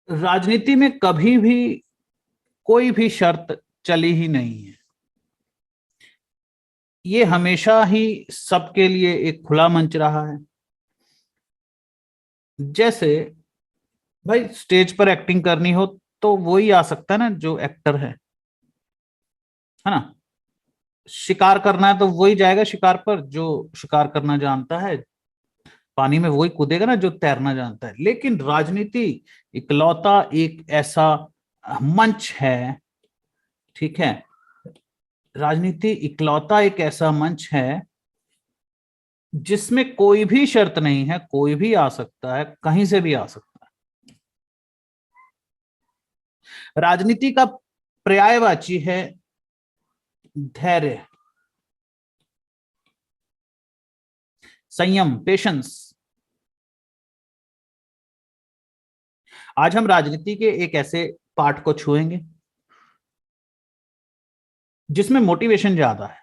राजनीति में कभी भी कोई भी शर्त चली ही नहीं है। ये हमेशा ही सबके लिए एक खुला मंच रहा है। जैसे भाई स्टेज पर एक्टिंग करनी हो तो वही आ सकता है ना जो एक्टर है ना। शिकार करना है तो वही जाएगा शिकार पर जो शिकार करना जानता है। पानी में वही कूदेगा ना जो तैरना जानता है। लेकिन राजनीति इकलौता एक ऐसा मंच है, ठीक है। राजनीति इकलौता एक ऐसा मंच है जिसमें कोई भी शर्त नहीं है, कोई भी आ सकता है, कहीं से भी आ सकता है। राजनीति का पर्यायवाची है धैर्य, संयम, पेशेंस। आज हम राजनीति के एक ऐसे पार्ट को छुएंगे जिसमें मोटिवेशन ज्यादा है।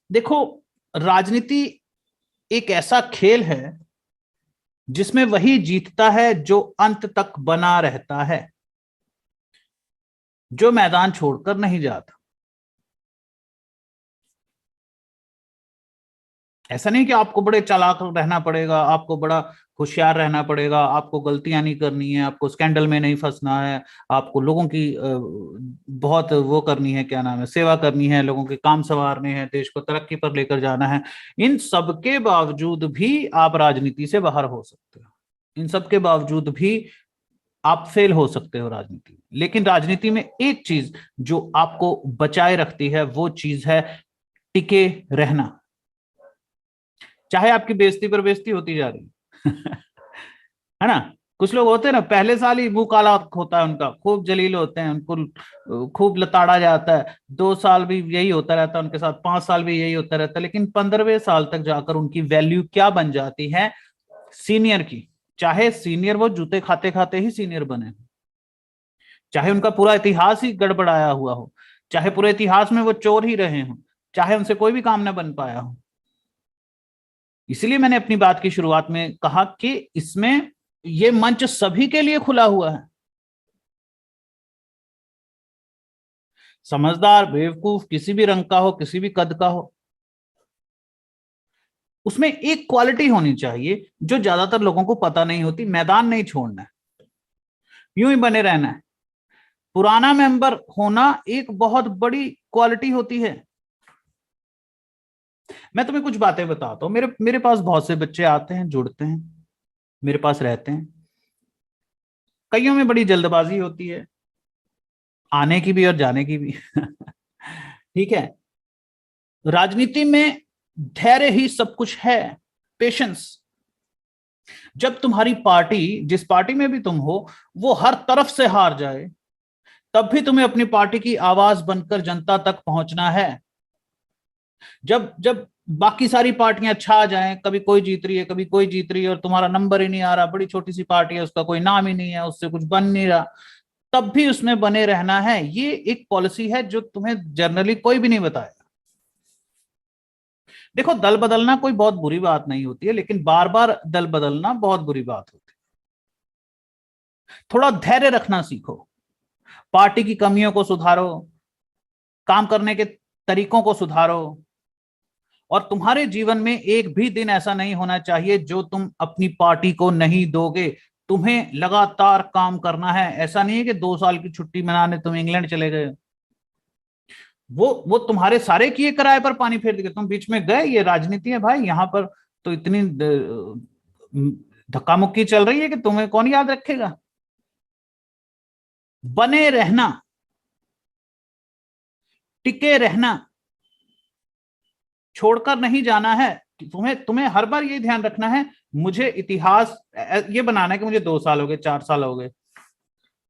देखो, राजनीति एक ऐसा खेल है जिसमें वही जीतता है जो अंत तक बना रहता है, जो मैदान छोड़कर नहीं जाता। ऐसा नहीं कि आपको बड़े चालाक रहना पड़ेगा, आपको बड़ा होशियार रहना पड़ेगा, आपको गलतियां नहीं करनी है, आपको स्कैंडल में नहीं फंसना है, आपको लोगों की बहुत वो करनी है, क्या नाम है, सेवा करनी है, लोगों के काम संवारने हैं, देश को तरक्की पर लेकर जाना है। इन सब के बावजूद भी आप राजनीति से बाहर हो सकते हो। इन सब के बावजूद भी आप फेल हो सकते हो राजनीति में। लेकिन राजनीति में एक चीज जो आपको बचाए रखती है वो चीज है टिके रहना। चाहे आपकी बेइज्जती पर बेइज्जती होती जा रही है ना। कुछ लोग होते हैं ना, पहले साल ही मुंह काला होता है उनका, खूब जलील होते हैं, उनको खूब लताड़ा जाता है, 2 साल भी यही होता रहता है उनके साथ, 5 साल भी यही होता रहता है, लेकिन 15वें साल तक जाकर उनकी वैल्यू क्या बन जाती है, सीनियर की। चाहे सीनियर वो जूते खाते खाते ही सीनियर बने, चाहे उनका पूरा इतिहास ही गड़बड़ाया हुआ हो, चाहे पूरे इतिहास में वो चोर ही रहे हों, चाहे उनसे कोई भी काम ना बन पाया हो। इसलिए मैंने अपनी बात की शुरुआत में कहा कि इसमें ये मंच सभी के लिए खुला हुआ है। समझदार, बेवकूफ, किसी भी रंग का हो, किसी भी कद का हो, उसमें एक क्वालिटी होनी चाहिए जो ज्यादातर लोगों को पता नहीं होती। मैदान नहीं छोड़ना है, यूं ही बने रहना है। पुराना मेंबर होना एक बहुत बड़ी क्वालिटी होती है। मैं तुम्हें कुछ बातें बताता हूँ। मेरे मेरे पास बहुत से बच्चे आते हैं, जुड़ते हैं, मेरे पास रहते हैं। कईयों में बड़ी जल्दबाजी होती है, आने की भी और जाने की भी ठीक है। राजनीति में धैर्य ही सब कुछ है, पेशेंस। जब तुम्हारी पार्टी, जिस पार्टी में भी तुम हो, वो हर तरफ से हार जाए, तब भी तुम्हें अपनी पार्टी की आवाज बनकर जनता तक पहुंचना है। जब जब बाकी सारी पार्टियां छा जाएं, कभी कोई जीत रही है, कभी कोई जीत रही है, और तुम्हारा नंबर ही नहीं आ रहा, बड़ी छोटी सी पार्टी है, उसका कोई नाम ही नहीं है, उससे कुछ बन नहीं रहा, तब भी उसमें बने रहना है। ये एक पॉलिसी है जो तुम्हें जनरली कोई भी नहीं बताएगा। देखो, दल बदलना कोई बहुत बुरी बात नहीं होती है, लेकिन बार बार दल बदलना बहुत बुरी बात होती है। थोड़ा धैर्य रखना सीखो, पार्टी की कमियों को सुधारो, काम करने के तरीकों को सुधारो। और तुम्हारे जीवन में एक भी दिन ऐसा नहीं होना चाहिए जो तुम अपनी पार्टी को नहीं दोगे। तुम्हें लगातार काम करना है। ऐसा नहीं है कि 2 साल की छुट्टी मनाने तुम इंग्लैंड चले गए, वो तुम्हारे सारे किए किराए पर पानी फेर देंगे। तुम बीच में गए, ये राजनीति है भाई, यहाँ पर तो इतनी धक्का मुक्की चल रही है कि तुम्हें कौन याद रखेगा। बने रहना, टिके रहना, छोड़कर नहीं जाना है। तुम्हें तुम्हें हर बार ये ध्यान रखना है, मुझे इतिहास ये बनाना है कि मुझे 2 साल हो गए, 4 साल हो गए।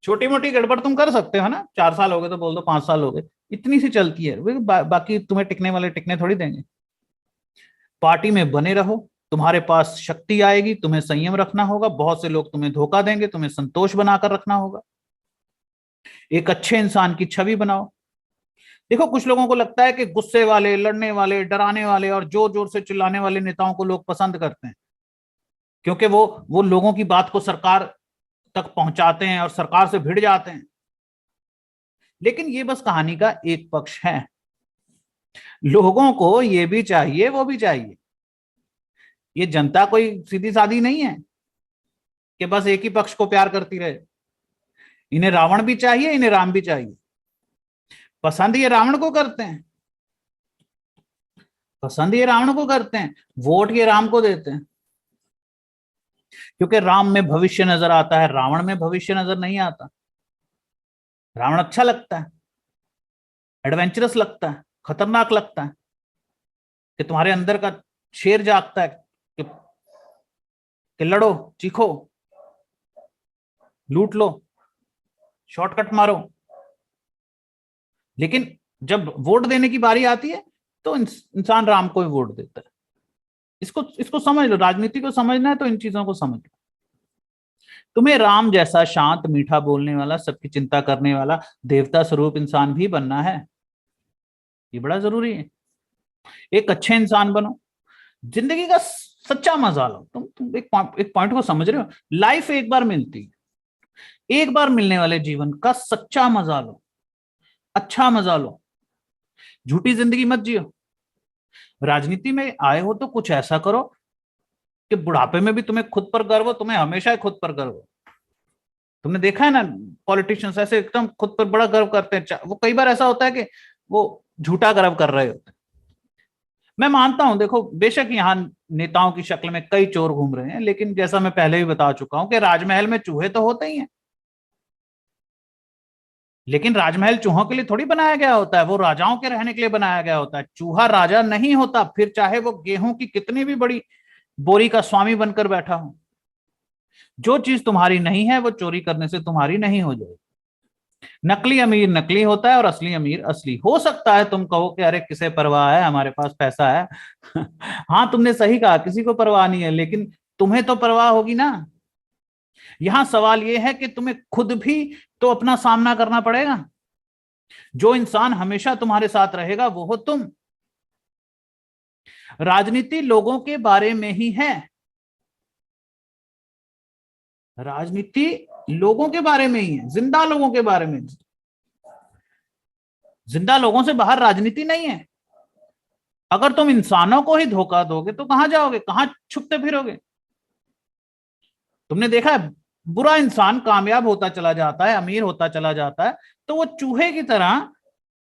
छोटी मोटी गड़बड़ तुम कर सकते हो ना, 4 साल हो गए तो बोल दो 5 साल हो गए, इतनी सी चलती है। बाकी तुम्हें टिकने वाले टिकने थोड़ी देंगे। पार्टी में बने रहो, तुम्हारे पास शक्ति आएगी। तुम्हें संयम रखना होगा, बहुत से लोग तुम्हें धोखा देंगे, तुम्हें संतोष बनाकर रखना होगा। एक अच्छे इंसान की छवि बनाओ। देखो, कुछ लोगों को लगता है कि गुस्से वाले, लड़ने वाले, डराने वाले और जोर जोर से चिल्लाने वाले नेताओं को लोग पसंद करते हैं, क्योंकि वो लोगों की बात को सरकार तक पहुंचाते हैं और सरकार से भिड़ जाते हैं। लेकिन ये बस कहानी का एक पक्ष है। लोगों को ये भी चाहिए, वो भी चाहिए। ये जनता कोई सीधी सादी नहीं है कि बस एक ही पक्ष को प्यार करती रहे। इन्हें रावण भी चाहिए, इन्हें राम भी चाहिए। पसंद ये रावण को करते हैं, पसंद ये रावण को करते हैं, वोट ये राम को देते हैं, क्योंकि राम में भविष्य नजर आता है, रावण में भविष्य नजर नहीं आता। रावण अच्छा लगता है, एडवेंचरस लगता है, खतरनाक लगता है, कि तुम्हारे अंदर का शेर जागता है कि लड़ो, चीखो, लूट लो, शॉर्टकट मारो। लेकिन जब वोट देने की बारी आती है तो इंसान राम को ही वोट देता है। इसको इसको समझ लो, राजनीति को समझना है तो इन चीजों को समझ लो। तुम्हें राम जैसा शांत, मीठा बोलने वाला, सबकी चिंता करने वाला, देवता स्वरूप इंसान भी बनना है। ये बड़ा जरूरी है। एक अच्छे इंसान बनो, जिंदगी का सच्चा मजा लो। तुम एक पॉइंट को समझ रहे हो? लाइफ एक बार मिलती है, एक बार मिलने वाले जीवन का सच्चा मजा लो, अच्छा मजा लो। झूठी जिंदगी मत जियो। राजनीति में आए हो तो कुछ ऐसा करो कि बुढ़ापे में भी तुम्हें खुद पर गर्व हो, तुम्हें हमेशा ही खुद पर गर्व हो। तुमने देखा है ना, पॉलिटिशियंस ऐसे एकदम खुद पर बड़ा गर्व करते हैं। वो कई बार ऐसा होता है कि वो झूठा गर्व कर रहे होते हैं। मैं मानता हूं, देखो बेशक यहाँ नेताओं की शक्ल में कई चोर घूम रहे हैं, लेकिन जैसा मैं पहले भी बता चुका हूं कि राजमहल में चूहे तो होते ही हैं। लेकिन राजमहल चूहों के लिए थोड़ी बनाया गया होता है, वो राजाओं के रहने के लिए बनाया गया होता है। चूहा राजा नहीं होता, फिर चाहे वो गेहूं की कितनी भी बड़ी बोरी का स्वामी बनकर बैठा हो। जो चीज तुम्हारी नहीं है वो चोरी करने से तुम्हारी नहीं हो जाएगी। नकली अमीर नकली होता है और असली अमीर असली हो सकता है। तुम कहो कि अरे किसे परवाह है, हमारे पास पैसा है। हाँ, तुमने सही कहा, किसी को परवाह नहीं है, लेकिन तुम्हें तो परवाह होगी ना। यहां सवाल यह है कि तुम्हें खुद भी तो अपना सामना करना पड़ेगा। जो इंसान हमेशा तुम्हारे साथ रहेगा वो हो तुम। राजनीति लोगों के बारे में ही है। राजनीति लोगों के बारे में ही है, जिंदा लोगों के बारे में। जिंदा लोगों से बाहर राजनीति नहीं है। अगर तुम इंसानों को ही धोखा दोगे तो कहां जाओगे, कहां छुपते फिरोगे? तुमने देखा है, बुरा इंसान कामयाब होता चला जाता है, अमीर होता चला जाता है, तो वो चूहे की तरह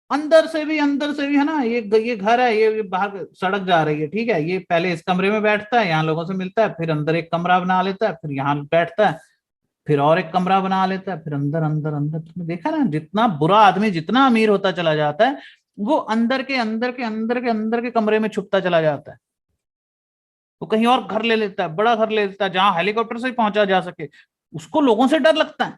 अंदर से भी है ना। ये घर है, ये बाहर सड़क जा रही है, ठीक है, ये पहले इस कमरे में बैठता है, यहाँ लोगों से मिलता है, फिर अंदर एक कमरा बना लेता है, फिर यहाँ बैठता है, फिर और एक कमरा बना लेता है, फिर अंदर अंदर अंदर। तुमने देखा ना, जितना बुरा आदमी जितना अमीर होता चला जाता है, वो अंदर के अंदर के अंदर के अंदर के कमरे में छुपता चला जाता है। वो कहीं और घर ले लेता है, बड़ा घर ले लेता है, जहां हेलीकॉप्टर से ही पहुंचा जा सके। उसको लोगों से डर लगता है।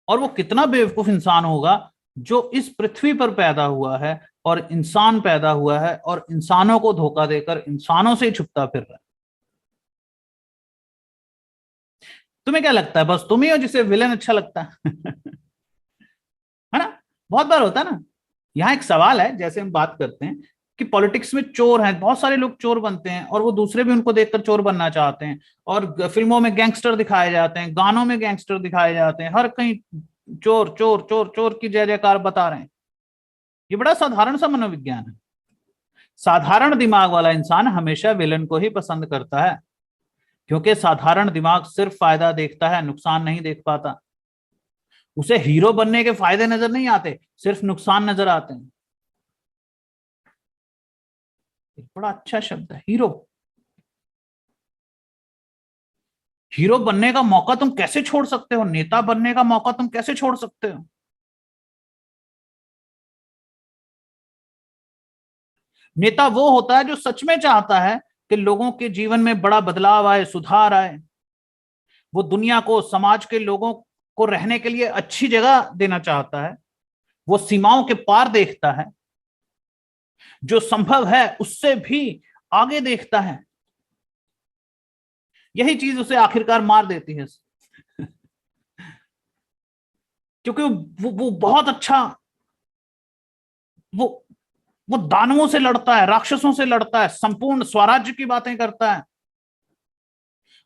और वो कितना बेवकूफ इंसान होगा जो इस पृथ्वी पर पैदा हुआ है और इंसान पैदा हुआ है और इंसानों को धोखा देकर इंसानों से ही छुपता फिर रहा है। तुम्हें क्या लगता है, बस तुम ही हो जिसे विलेन अच्छा लगता है? है ना? बहुत बार होता है ना। यहाँ एक सवाल है, जैसे हम बात करते हैं कि पॉलिटिक्स में चोर हैं, बहुत सारे लोग चोर बनते हैं और वो दूसरे भी उनको देखकर चोर बनना चाहते हैं। और फिल्मों में गैंगस्टर दिखाए जाते हैं, गानों में गैंगस्टर दिखाए जाते हैं, हर कहीं चोर चोर चोर चोर की जय जयकार बता रहे हैं। ये बड़ा साधारण सा मनोविज्ञान है। साधारण दिमाग वाला इंसान हमेशा विलन को ही पसंद करता है, क्योंकि साधारण दिमाग सिर्फ फायदा देखता है, नुकसान नहीं देख पाता। उसे हीरो बनने के फायदे नजर नहीं आते, सिर्फ नुकसान नजर आते हैं। एक बड़ा अच्छा शब्द है, हीरो। हीरो बनने का मौका तुम कैसे छोड़ सकते हो? नेता बनने का मौका तुम कैसे छोड़ सकते हो? नेता वो होता है जो सच में चाहता है कि लोगों के जीवन में बड़ा बदलाव आए, सुधार आए। वो दुनिया को, समाज के लोगों को रहने के लिए अच्छी जगह देना चाहता है। वो सीमाओं के पार देखता है, जो संभव है उससे भी आगे देखता है। यही चीज उसे आखिरकार मार देती है, क्योंकि वो बहुत अच्छा, वो वो दानवों से लड़ता है, राक्षसों से लड़ता है, संपूर्ण स्वराज्य की बातें करता है।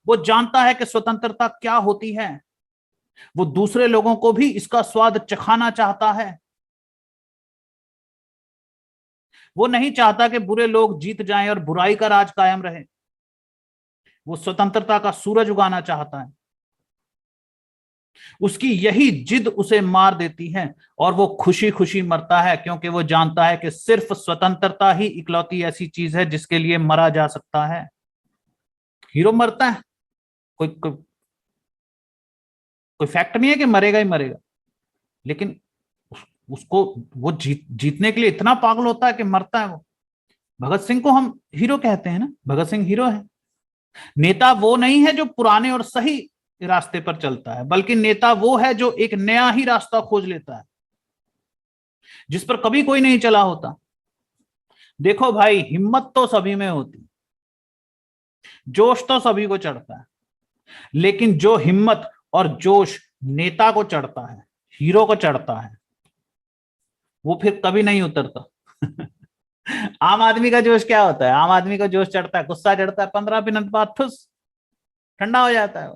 वो जानता है कि स्वतंत्रता क्या होती है। वो दूसरे लोगों को भी इसका स्वाद चखाना चाहता है। वो नहीं चाहता कि बुरे लोग जीत जाएं और बुराई का राज कायम रहे। वो स्वतंत्रता का सूरज उगाना चाहता है। उसकी यही जिद उसे मार देती है और वो खुशी खुशी मरता है, क्योंकि वो जानता है कि सिर्फ स्वतंत्रता ही इकलौती ऐसी चीज है जिसके लिए मरा जा सकता है। हीरो मरता है, कोई कोई फैक्ट नहीं है कि मरेगा ही मरेगा, लेकिन उसको वो जीतने के लिए इतना पागल होता है कि मरता है वो। भगत सिंह को हम हीरो कहते हैं ना, भगत सिंह हीरो है। नेता वो नहीं है जो पुराने और सही रास्ते पर चलता है, बल्कि नेता वो है जो एक नया ही रास्ता खोज लेता है, जिस पर कभी कोई नहीं चला होता। देखो भाई, हिम्मत तो सभी में होती, जोश तो सभी को चढ़ता है, लेकिन जो हिम्मत और जोश नेता को चढ़ता है, हीरो को चढ़ता है, वो फिर कभी नहीं उतरता। आम आदमी का जोश क्या होता है? आम आदमी का जोश चढ़ता है, गुस्सा चढ़ता है, 15 मिनट बाद ठुस ठंडा हो जाता है,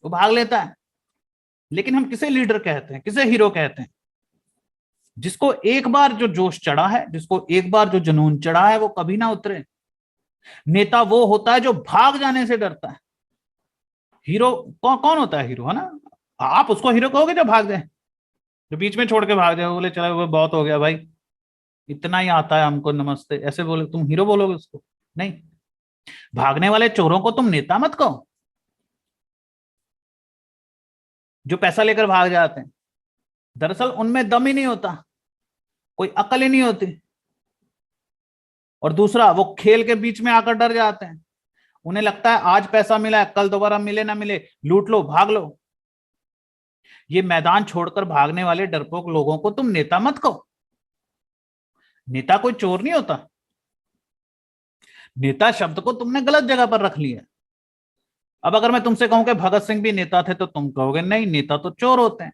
वो भाग लेता है। लेकिन हम किसे लीडर कहते हैं, किसे हीरो कहते हैं? जिसको एक बार जो जोश चढ़ा है, जिसको एक बार जो जुनून चढ़ा है, वो कभी ना उतरे। नेता वो होता है जो भाग जाने से डरता है। हीरो कौन होता है? हीरो है ना, आप उसको हीरो कहोगे जो भाग जाए, जो बीच में छोड़ के भाग जाए, बोले चलो वो बहुत हो गया भाई, इतना ही आता है हमको, नमस्ते, ऐसे बोले तुम हीरो बोलोगे उसको? नहीं। भागने वाले चोरों को तुम नेता मत कहो, जो पैसा लेकर भाग जाते हैं। दरअसल उनमें दम ही नहीं होता, कोई अकल ही नहीं होती। और दूसरा, वो खेल के बीच में आकर डर जाते हैं। उन्हें लगता है आज पैसा मिला है, कल दोबारा मिले ना मिले, लूट लो भाग लो। ये मैदान छोड़कर भागने वाले डरपोक लोगों को तुम नेता मत कहो। नेता कोई चोर नहीं होता। नेता शब्द को तुमने गलत जगह पर रख लिया। अब अगर मैं तुमसे कहूं कि भगत सिंह भी नेता थे, तो तुम कहोगे नहीं, नेता तो चोर होते हैं।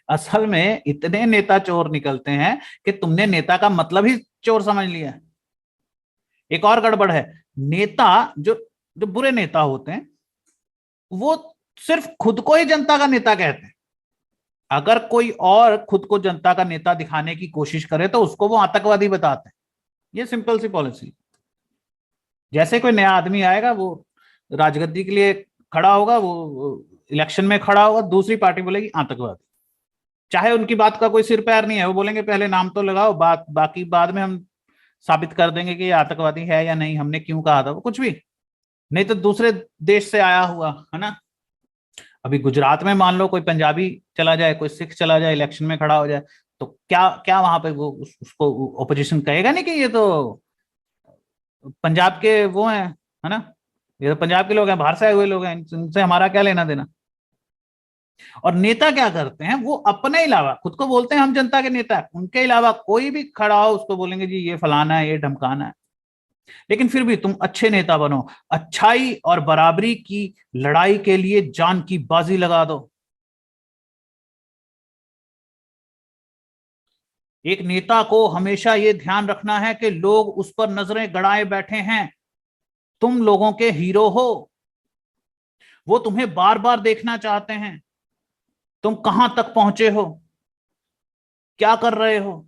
असल में इतने नेता चोर निकलते हैं कि तुमने नेता का मतलब ही चोर समझ लिया। एक और गड़बड़ है, नेता जो जो बुरे नेता होते हैं, वो सिर्फ खुद को ही जनता का नेता कहते हैं। अगर कोई और खुद को जनता का नेता दिखाने की कोशिश करे तो उसको वो आतंकवादी बताते हैं। ये सिंपल सी पॉलिसी। जैसे कोई नया आदमी आएगा, वो राजगद्दी के लिए खड़ा होगा, वो इलेक्शन में खड़ा होगा, दूसरी पार्टी बोलेगी आतंकवादी। चाहे उनकी बात का कोई सिर पैर नहीं है, वो बोलेंगे पहले नाम तो लगाओ, बाकी बाद में हम साबित कर देंगे कि ये आतंकवादी है या नहीं, हमने क्यों कहा था, वो कुछ भी नहीं। तो दूसरे देश से आया हुआ है ना। अभी गुजरात में मान लो कोई पंजाबी चला जाए, कोई सिख चला जाए, इलेक्शन में खड़ा हो जाए, तो क्या क्या वहां पे वो उसको ओपोजिशन कहेगा नहीं कि ये तो पंजाब के वो हैं, है ना, ये तो पंजाब के लोग हैं, बाहर से आए हुए लोग हैं, इनसे हमारा क्या लेना देना। और नेता क्या करते हैं, वो अपने अलावा, खुद को बोलते हैं हम जनता के नेता हैं, उनके अलावा कोई भी खड़ा हो उसको बोलेंगे जी ये फलाना है, ये ढमकाना है। लेकिन फिर भी तुम अच्छे नेता बनो, अच्छाई और बराबरी की लड़ाई के लिए जान की बाजी लगा दो। एक नेता को हमेशा ये ध्यान रखना है कि लोग उस पर नजरें गड़ाए बैठे हैं। तुम लोगों के हीरो हो। वो तुम्हें बार बार देखना चाहते हैं, तुम कहां तक पहुंचे हो, क्या कर रहे हो।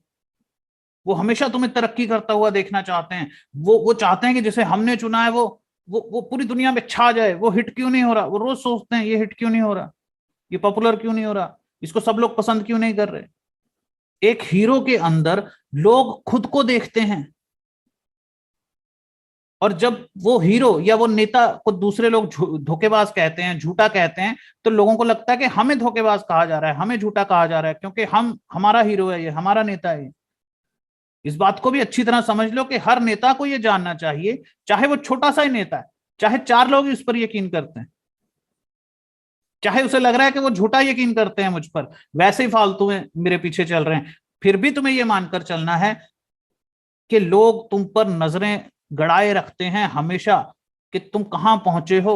वो हमेशा तुम्हें तरक्की करता हुआ देखना चाहते हैं। वो चाहते हैं कि जैसे हमने चुना है, वो पूरी दुनिया में छा जाए। वो हिट क्यों नहीं हो रहा, वो रोज सोचते हैं ये हिट क्यों नहीं हो रहा, ये पॉपुलर क्यों नहीं हो रहा, इसको सब लोग पसंद क्यों नहीं कर रहे। एक हीरो के अंदर लोग खुद को देखते हैं, और जब वो हीरो या वो नेता को दूसरे लोग धोखेबाज कहते हैं, झूठा कहते हैं, तो लोगों को लगता है कि हमें धोखेबाज कहा जा रहा है, हमें झूठा कहा जा रहा है, क्योंकि हमारा हीरो है, ये हमारा नेता है। इस बात को भी अच्छी तरह समझ लो कि हर नेता को यह जानना चाहिए, चाहे वो छोटा सा ही नेता है, चाहे 4 लोग इस पर यकीन करते हैं, चाहे उसे लग रहा है कि वो झूठा यकीन करते हैं मुझ पर, वैसे ही फालतू में मेरे पीछे चल रहे हैं, फिर भी तुम्हें यह मानकर चलना है कि लोग तुम पर नजरें गड़ाए रखते हैं हमेशा, कि तुम कहां पहुंचे हो।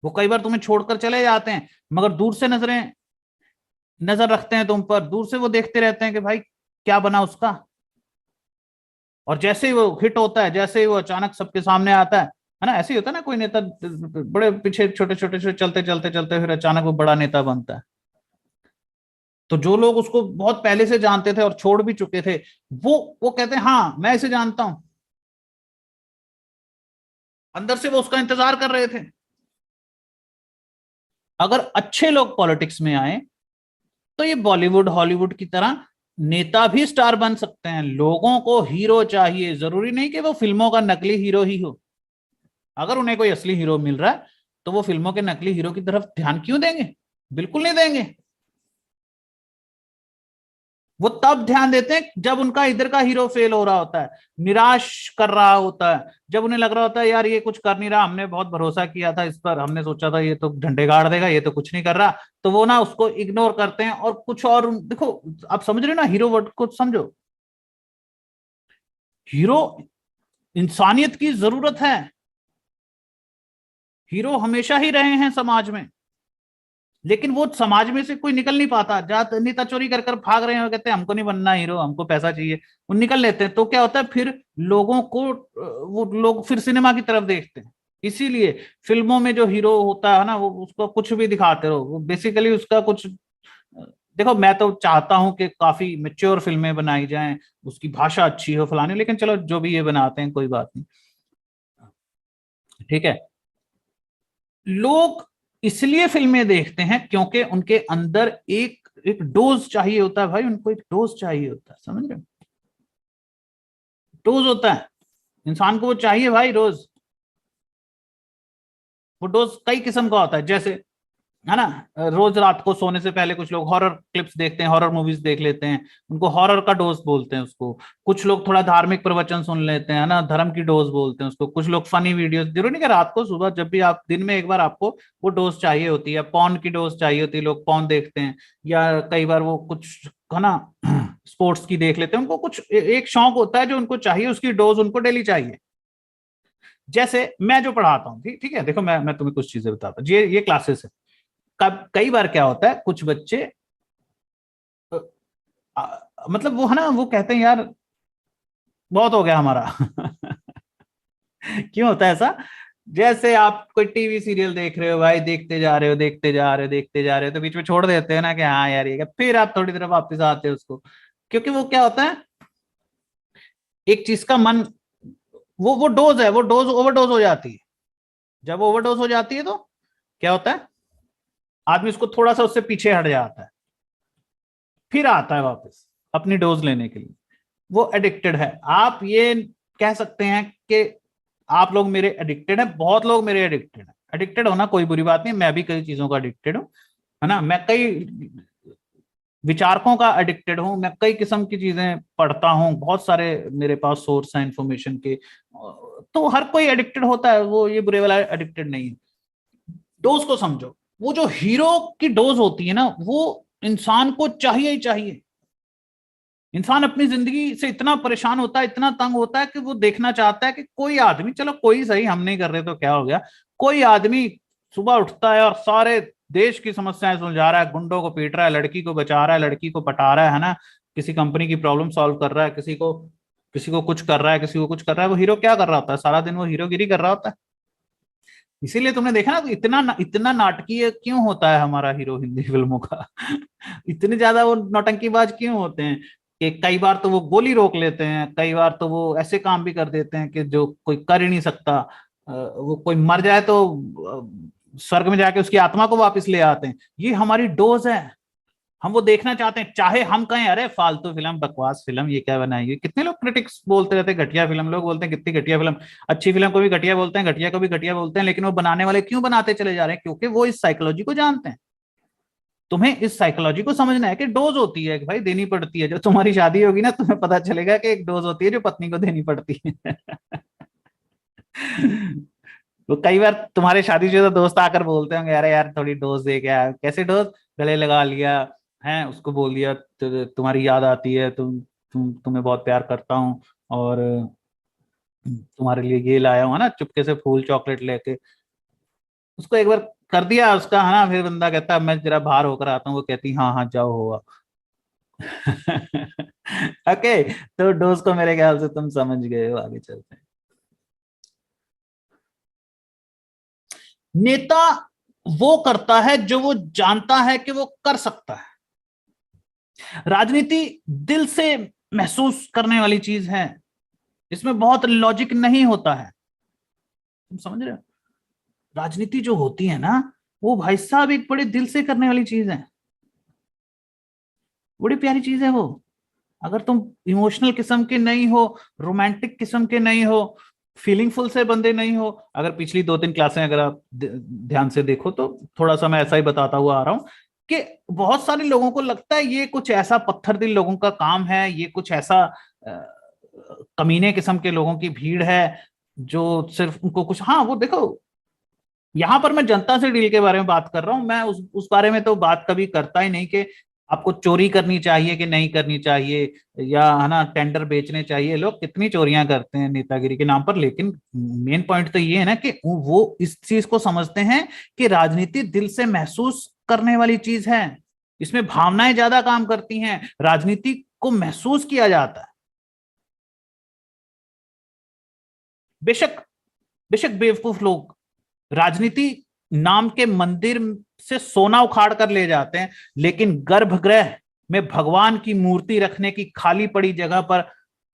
वो कई बार तुम्हें छोड़कर चले जाते हैं, मगर दूर से नजर रखते हैं तुम पर, दूर से वो देखते रहते हैं कि भाई क्या बना उसका। और जैसे ही वो हिट होता है, जैसे ही वो अचानक सबके सामने आता है, है ना, ऐसे ही होता है ना, कोई नेता बड़े पीछे छोटे छोटे छोटे चलते चलते चलते फिर अचानक वो बड़ा नेता बनता है। तो जो लोग उसको बहुत पहले से जानते थे और छोड़ भी चुके थे, वो कहते हैं हाँ मैं इसे जानता हूं, अंदर से वो उसका इंतजार कर रहे थे। अगर अच्छे लोग पॉलिटिक्स में आए तो ये बॉलीवुड हॉलीवुड की तरह नेता भी स्टार बन सकते हैं। लोगों को हीरो चाहिए, जरूरी नहीं कि वो फिल्मों का नकली हीरो ही हो। अगर उन्हें कोई असली हीरो मिल रहा है तो वो फिल्मों के नकली हीरो की तरफ ध्यान क्यों देंगे? बिल्कुल नहीं देंगे। वो तब ध्यान देते हैं जब उनका इधर का हीरो फेल हो रहा होता है, निराश कर रहा होता है, जब उन्हें लग रहा होता है यार ये कुछ कर नहीं रहा, हमने बहुत भरोसा किया था इस पर, हमने सोचा था ये तो झंडे गाड़ देगा, ये तो कुछ नहीं कर रहा। तो वो ना उसको इग्नोर करते हैं और कुछ और देखो, आप समझ रहे हो ना, हीरो वर्ड को समझो। हीरो इंसानियत की जरूरत है। हीरो हमेशा ही रहे हैं समाज में, लेकिन वो समाज में से कोई निकल नहीं पाता। जात नेता चोरी कर कर भाग रहे हैं और कहते हैं हमको नहीं बनना हीरो, हमको पैसा चाहिए, वो निकल लेते हैं। तो क्या होता है फिर, लोगों को वो लोग फिर सिनेमा की तरफ देखते हैं। इसीलिए फिल्मों में जो हीरो होता है ना, वो उसको कुछ भी दिखाते रहो, वो बेसिकली उसका कुछ, देखो मैं तो चाहता हूं कि काफी मेच्योर फिल्में बनाई जाएं, उसकी भाषा अच्छी हो फलानी, लेकिन चलो जो भी ये बनाते हैं कोई बात नहीं, ठीक है। लोग इसलिए फिल्में देखते हैं क्योंकि उनके अंदर एक एक डोज चाहिए होता है भाई, उनको एक डोज चाहिए होता है, समझ रहे हो? डोज होता है, इंसान को वो चाहिए भाई रोज। वो डोज कई किस्म का होता है, जैसे, है ना, रोज रात को सोने से पहले कुछ लोग हॉरर क्लिप्स देखते हैं, हॉरर मूवीज देख लेते हैं, उनको हॉरर का डोज बोलते हैं उसको। कुछ लोग थोड़ा धार्मिक प्रवचन सुन लेते हैं, है ना, धर्म की डोज बोलते हैं उसको। कुछ लोग फनी वीडियोस, जरूरी नहीं कि रात को, सुबह जब भी आप, दिन में एक बार आपको वो डोज चाहिए होती है। पॉर्न की डोज चाहिए होती है, लोग पॉर्न देखते हैं। या कई बार वो कुछ, है ना, स्पोर्ट्स की देख लेते हैं, उनको कुछ एक शौक होता है जो उनको चाहिए, उसकी डोज उनको डेली चाहिए। जैसे मैं जो पढ़ाता हूँ, ठीक ठीक है, देखो मैं तुम्हें कुछ चीजें बताता हूँ, ये क्लासेस है। कब कई बार क्या होता है, कुछ बच्चे मतलब वो, है ना, वो कहते हैं यार बहुत हो गया हमारा। क्यों होता है ऐसा? जैसे आप कोई टीवी सीरियल देख रहे हो भाई, देखते जा रहे हो देखते जा रहे हो देखते जा रहे हो, तो बीच में छोड़ देते हो ना कि हाँ यार ये क्या? फिर आप थोड़ी देर वापस आते हो उसको, क्योंकि वो क्या होता है, एक चीज का मन, वो डोज है, वो डोज ओवरडोज हो जाती है। जब ओवरडोज हो जाती है तो क्या होता है, आदमी उसको थोड़ा सा उससे पीछे हट जाता है, फिर आता है वापस अपनी डोज लेने के लिए। वो एडिक्टेड है। आप ये कह सकते हैं कि आप लोग मेरे एडिक्टेड हैं, बहुत लोग मेरे एडिक्टेड हैं। एडिक्टेड होना कोई बुरी बात नहीं, मैं भी कई चीजों का एडिक्टेड हूं, है ना, मैं कई विचारकों का एडिक्टेड हूं, मैं कई किस्म की चीजें पढ़ता हूं, बहुत सारे मेरे पास सोर्स हैं इंफॉर्मेशन के। तो हर कोई एडिक्टेड होता है, वो ये बुरे वाला एडिक्टेड नहीं है। डोज को समझो। वो जो हीरो की डोज होती है ना, वो इंसान को चाहिए ही चाहिए। इंसान अपनी जिंदगी से इतना परेशान होता है, इतना तंग होता है कि वो देखना चाहता है कि कोई आदमी, चलो कोई सही, हम नहीं कर रहे तो क्या हो गया, कोई आदमी सुबह उठता है और सारे देश की समस्याएं सुलझा रहा है, गुंडों को पीट रहा है, लड़की को बचा रहा है, लड़की को पटा रहा है ना, किसी कंपनी की प्रॉब्लम सॉल्व कर रहा है, किसी को कुछ कर रहा है, किसी को कुछ कर रहा है। वो हीरो क्या कर रहा होता है सारा दिन? वो हीरोगिरी कर रहा होता है। इसीलिए तुमने देखा ना, इतना इतना नाटकीय क्यों होता है हमारा हीरो हिंदी फिल्मों का। इतने ज्यादा वो नौटंकीबाज क्यों होते हैं कि कई बार तो वो गोली रोक लेते हैं, कई बार तो वो ऐसे काम भी कर देते हैं कि जो कोई कर ही नहीं सकता। वो कोई मर जाए तो स्वर्ग में जाके उसकी आत्मा को वापस ले आते हैं। ये हमारी डोज है, हम वो देखना चाहते हैं, चाहे हम कहें अरे फालतू फिल्म, बकवास फिल्म, ये क्या बनाई है। कितने लोग क्रिटिक्स बोलते रहते हैं घटिया फिल्म, लोग बोलते हैं कितनी घटिया फिल्म। अच्छी फिल्म को भी घटिया बोलते हैं, घटिया को भी घटिया बोलते हैं, लेकिन वो बनाने वाले क्यों बनाते चले जा रहे हैं? क्योंकि वो इस साइकोलॉजी को जानते हैं। तुम्हें इस साइकोलॉजी को समझना है कि डोज होती है कि भाई देनी पड़ती है। जब तुम्हारी शादी होगी ना, तुम्हें पता चलेगा कि एक डोज होती है जो पत्नी को देनी पड़ती है। वो कई बार तुम्हारे शादीशुदा दोस्त आकर बोलते होंगे अरे यार थोड़ी डोज दे, क्या कैसे डोज? गले लगा लिया है, उसको बोल दिया तुम्हारी याद आती है, तुम्हें बहुत प्यार करता हूँ, और तुम्हारे लिए ये लाया हूँ, है ना, चुपके से फूल चॉकलेट लेके। उसको एक बार कर दिया उसका, है ना, फिर बंदा कहता है मैं जरा बाहर होकर आता हूँ, वो कहती हाँ हाँ जाओ हुआ। ओके, तो डोज को मेरे ख्याल से तुम समझ गए हो, आगे चलते हैं। नेता वो करता है जो वो जानता है कि वो कर सकता है। राजनीति दिल से महसूस करने वाली चीज है, इसमें बहुत लॉजिक नहीं होता है। तुम समझ रहे हो? राजनीति जो होती है ना, वो भाई साहब एक बड़े दिल से करने वाली चीज है, बड़ी प्यारी चीज है वो। अगर तुम इमोशनल किस्म के नहीं हो, रोमांटिक किस्म के नहीं हो, फीलिंगफुल से बंदे नहीं हो, अगर पिछली 2-3 क्लासें अगर आप ध्यान से देखो तो थोड़ा सा मैं ऐसा ही बताता हुआ आ रहा हूं कि बहुत सारे लोगों को लगता है ये कुछ ऐसा पत्थर दिल लोगों का काम है, ये कुछ ऐसा कमीने किस्म के लोगों की भीड़ है जो सिर्फ उनको कुछ, हाँ वो देखो, यहां पर मैं जनता से डील के बारे में बात कर रहा हूं, मैं उस बारे में तो बात कभी करता ही नहीं कि आपको चोरी करनी चाहिए कि नहीं करनी चाहिए, या है ना टेंडर बेचने चाहिए। लोग कितनी चोरियां करते हैं नेतागिरी के नाम पर, लेकिन मेन पॉइंट तो ये है ना कि वो इस चीज को समझते हैं कि राजनीति दिल से महसूस करने वाली चीज है, इसमें भावनाएं ज्यादा काम करती हैं, राजनीति को महसूस किया जाता है। बेशक, बेशक बेवकूफ लोग राजनीति नाम के मंदिर से सोना उखाड़ कर ले जाते हैं, लेकिन गर्भगृह में भगवान की मूर्ति रखने की खाली पड़ी जगह पर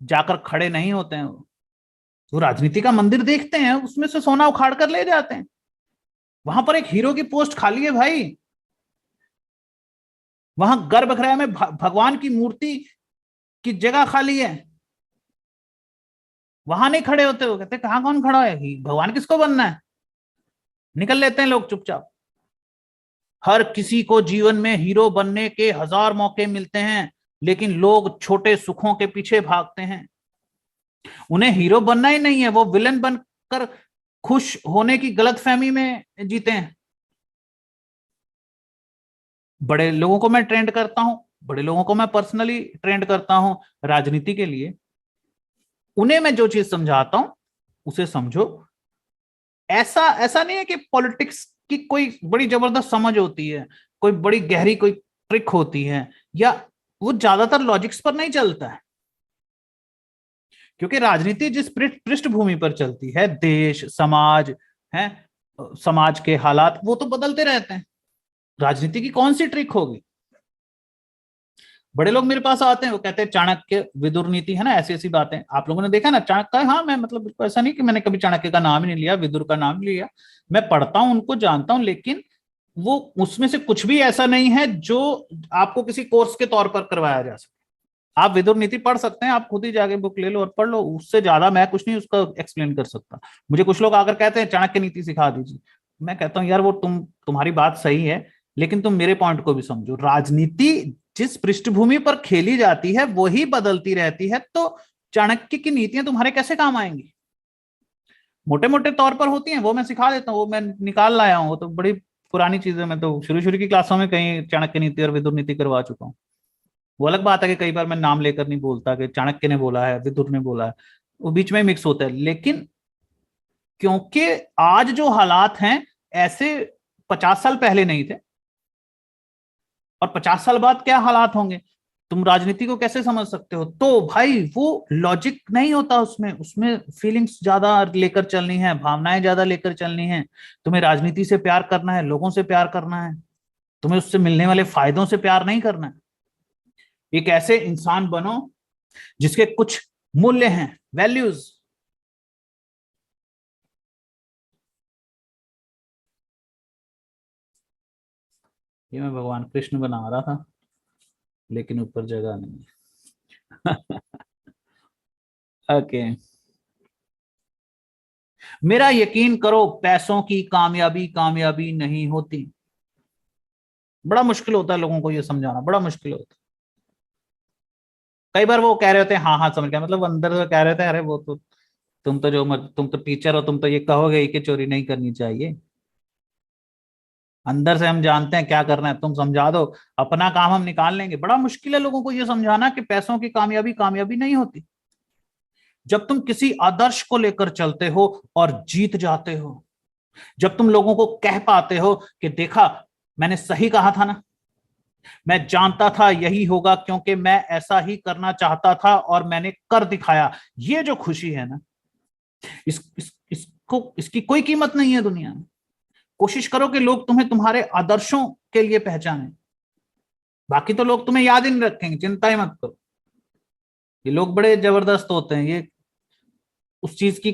जाकर खड़े नहीं होते हैं। वो राजनीति का मंदिर देखते हैं, उसमें से सोना उखाड़ कर ले जाते हैं। वहां पर एक हीरो की पोस्ट खाली है भाई, वहां गर्भगृह में भगवान की मूर्ति की जगह खाली है, वहां नहीं खड़े होते। हो कहते कहां कौन खड़ा है, भगवान किसको बनना है, निकल लेते हैं लोग चुपचाप। हर किसी को जीवन में हीरो बनने के हजार मौके मिलते हैं, लेकिन लोग छोटे सुखों के पीछे भागते हैं। उन्हें हीरो बनना ही नहीं है, वो विलन बनकर खुश होने की गलतफहमी में जीते हैं। बड़े लोगों को मैं ट्रेंड करता हूं, बड़े लोगों को मैं पर्सनली ट्रेंड करता हूं राजनीति के लिए। उन्हें मैं जो चीज समझाता हूं उसे समझो। ऐसा ऐसा नहीं है कि पॉलिटिक्स की कोई बड़ी जबरदस्त समझ होती है, कोई बड़ी गहरी कोई ट्रिक होती है, या वो ज्यादातर लॉजिक्स पर नहीं चलता है। क्योंकि राजनीति जिस पृष्ठभूमि पर चलती है, देश समाज है, समाज के हालात वो तो बदलते रहते हैं। राजनीति की कौन सी ट्रिक होगी? बड़े लोग मेरे पास आते हैं, वो कहते हैं चाणक्य विदुर नीति है ना, ऐसी ऐसी बातें आप लोगों ने देखा ना। चाणक्य, हाँ मैं मतलब बिल्कुल ऐसा नहीं कि मैंने कभी चाणक्य का नाम ही नहीं लिया, विदुर का नाम लिया, मैं पढ़ता हूं उनको, जानता हूं, लेकिन वो उसमें से कुछ भी ऐसा नहीं है जो आपको किसी कोर्स के तौर पर करवाया जा सके। आप विदुर नीति पढ़ सकते हैं, आप खुद ही जाके बुक ले लो और पढ़ लो, उससे ज्यादा मैं कुछ नहीं उसका एक्सप्लेन कर सकता। मुझे कुछ लोग आकर कहते हैं चाणक्य नीति सिखा दीजिए, मैं कहता हूं यार वो तुम्हारी बात सही है, लेकिन तुम मेरे पॉइंट को भी समझो। राजनीति जिस पृष्ठभूमि पर खेली जाती है वही बदलती रहती है, तो चाणक्य की नीतियां तुम्हारे कैसे काम आएंगी? मोटे मोटे तौर पर होती हैं, वो मैं सिखा देता हूँ, वो मैं निकाल लाया हूँ, वो तो बड़ी पुरानी चीज है। मैं तो शुरू शुरू की क्लासों में कहीं चाणक्य नीति और विदुर नीति करवा चुका हूँ। वो अलग बात है कि कई बार मैं नाम लेकर नहीं बोलता कि चाणक्य ने बोला है, विदुर ने बोला है, वो बीच में मिक्स होता है। लेकिन क्योंकि आज जो हालात हैं ऐसे 50 साल पहले नहीं थे, और 50 साल बाद क्या हालात होंगे, तुम राजनीति को कैसे समझ सकते हो? तो भाई वो लॉजिक नहीं होता उसमें, उसमें फीलिंग्स ज्यादा लेकर चलनी है, भावनाएं ज्यादा लेकर चलनी है। तुम्हें राजनीति से प्यार करना है, लोगों से प्यार करना है, तुम्हें उससे मिलने वाले फायदों से प्यार नहीं करना है। एक ऐसे इंसान बनो जिसके कुछ मूल्य हैं, वैल्यूज। ये मैं भगवान कृष्ण बना रहा था, लेकिन ऊपर जगह नहीं है। ओके। मेरा यकीन करो, पैसों की कामयाबी कामयाबी नहीं होती। बड़ा मुश्किल होता है लोगों को ये समझाना, बड़ा मुश्किल होता है। कई बार वो कह रहे होते हैं हाँ हाँ समझ गया, मतलब अंदर से कह रहे थे अरे वो तो तुम तो टीचर हो, तुम तो ये कहोगे ही कि चोरी नहीं करनी चाहिए। अंदर से हम जानते हैं क्या करना है, तुम समझा दो, अपना काम हम निकाल लेंगे। बड़ा मुश्किल है लोगों को ये समझाना कि पैसों की कामयाबी कामयाबी नहीं होती। जब तुम किसी आदर्श को लेकर चलते हो और जीत जाते हो, जब तुम लोगों को कह पाते हो कि देखा मैंने सही कहा था ना, मैं जानता था यही होगा क्योंकि मैं ऐसा ही करना चाहता था और मैंने कर दिखाया, ये जो खुशी है ना, इसको इसकी कोई कीमत नहीं है दुनिया में। कोशिश करो कि लोग तुम्हें तुम्हारे आदर्शों के लिए पहचाने, बाकी तो लोग तुम्हें याद ही नहीं रखेंगे, चिंता ही मत करो। ये लोग बड़े जबरदस्त होते हैं, ये उस चीज की,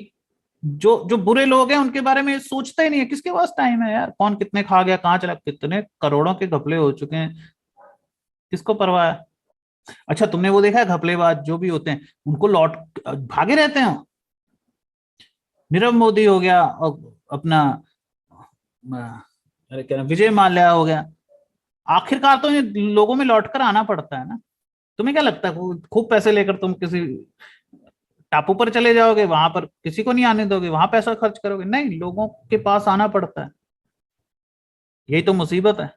जो जो बुरे लोग हैं उनके बारे में सोचते ही नहीं है। किसके पास टाइम है यार, कौन कितने खा गया, कहाँ चला, कितने करोड़ों के घपले हो चुके हैं, किसको परवाह है। अच्छा, तुमने वो देखा है घपलेबाज जो भी होते हैं उनको लौट भागे रहते हैं। नीरव मोदी हो गया, और अपना अरे क्या नाम, विजय माल्या हो गया, आखिरकार तो इन लोगों में लौट कर आना पड़ता है ना। तुम्हें क्या लगता है खूब पैसे लेकर तुम किसी टापू पर चले जाओगे, वहां पर किसी को नहीं आने दोगे, वहां पैसा खर्च करोगे? नहीं, लोगों के पास आना पड़ता है। यही तो मुसीबत है।